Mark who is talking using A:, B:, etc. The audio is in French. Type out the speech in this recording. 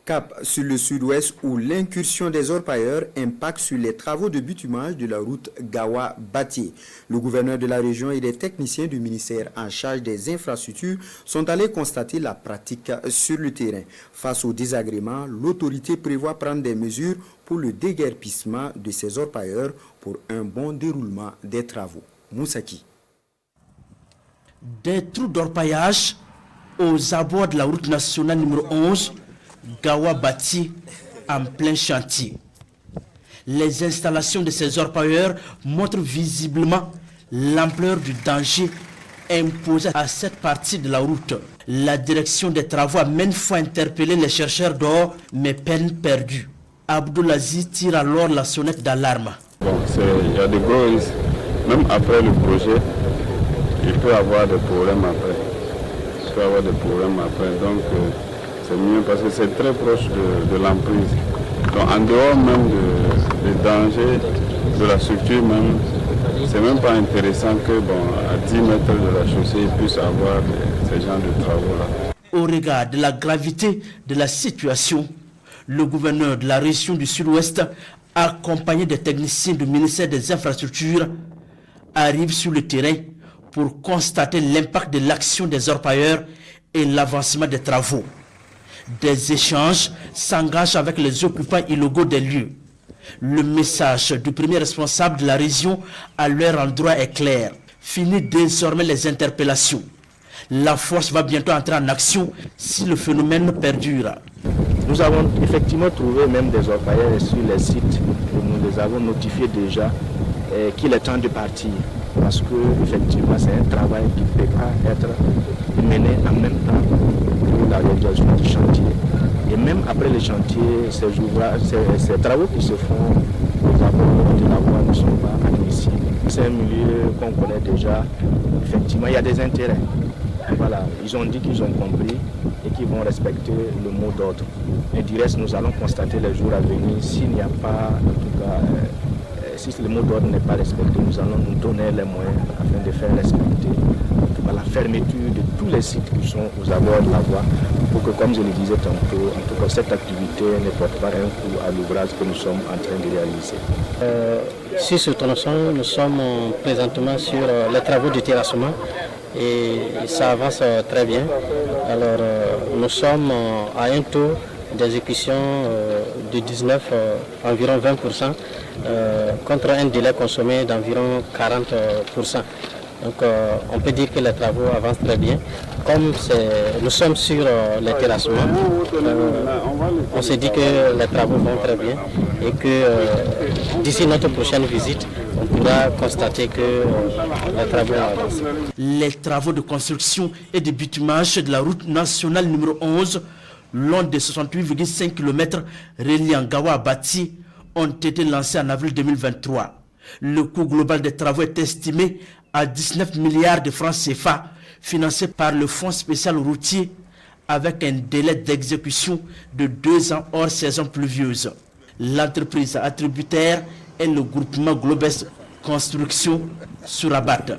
A: Cap sur le sud-ouest où l'incursion des orpailleurs impacte sur les travaux de bitumage de la route Gawa-Bati. Le gouverneur de la région et les techniciens du ministère en charge des infrastructures sont allés constater la pratique sur le terrain. Face au désagrément, l'autorité prévoit prendre des mesures pour le déguerpissement de ces orpailleurs pour un bon déroulement des travaux. Moussaki.
B: Des trous d'orpaillage aux abords de la route nationale numéro 11, Gawa-Bati, en plein chantier. Les installations de ces orpailleurs montrent visiblement l'ampleur du danger imposé à cette partie de la route. La direction des travaux a maintes fois interpellé les chercheurs d'or, mais peine perdue. Abdoulaziz tire alors la sonnette d'alarme.
C: Il y a de gros risques. Même après le projet, il peut y avoir des problèmes après. Donc, c'est mieux parce que c'est très proche de l'emprise. Donc en dehors même des dangers de la structure même, c'est même pas intéressant que à 10 mètres de la chaussée, il puisse avoir ces genres de travaux-là.
B: Au regard de la gravité de la situation, le gouverneur de la région du Sud-Ouest, accompagné des techniciens du ministère des Infrastructures, arrive sur le terrain pour constater l'impact de l'action des orpailleurs et l'avancement des travaux. Des échanges s'engagent avec les occupants illégaux des lieux. Le message du premier responsable de la région à leur endroit est clair. Fini désormais les interpellations. La force va bientôt entrer en action si le phénomène perdure.
D: Nous avons effectivement trouvé même des orpailleurs sur les sites. Nous les avons notifiés déjà qu'il est temps de partir. Parce que effectivement c'est un travail qui ne peut pas être mené en même temps que la réalisation du chantier. Et même après le chantier, ces travaux qui se font aux abords de la voie ne sont pas admissibles. C'est un milieu qu'on connaît déjà. Effectivement, il y a des intérêts. Voilà, ils ont dit qu'ils ont compris et qu'ils vont respecter le mot d'ordre. Et du reste, nous allons constater les jours à venir s'il n'y a pas, en tout cas, si le mot d'ordre n'est pas respecté, nous allons nous donner les moyens afin de faire respecter la fermeture de tous les sites qui sont aux abords de la voie pour que, comme je le disais tantôt, en tout cas, cette activité ne porte pas un coup à l'ouvrage que nous sommes en train de réaliser.
E: Sur ce tronçon, nous sommes présentement sur les travaux de terrassement et ça avance très bien. Alors, nous sommes à un taux d'exécution de 19, environ 20%, contre un délai consommé d'environ 40%. Donc on peut dire que les travaux avancent très bien. Comme nous sommes sur les terrassements, on s'est dit que les travaux vont très bien et que d'ici notre prochaine visite, on pourra constater que les travaux avancent.
B: Les travaux de construction et de bitumage de la route nationale numéro 11, long de 68,5 km reliant Gawa à Bati, ont été lancés en avril 2023. Le coût global des travaux est estimé à 19 milliards de francs CFA, financé par le Fonds spécial routier, avec un délai d'exécution de 2 ans hors saison pluvieuse. L'entreprise attributaire est le groupement Globes Construction sur Rabat.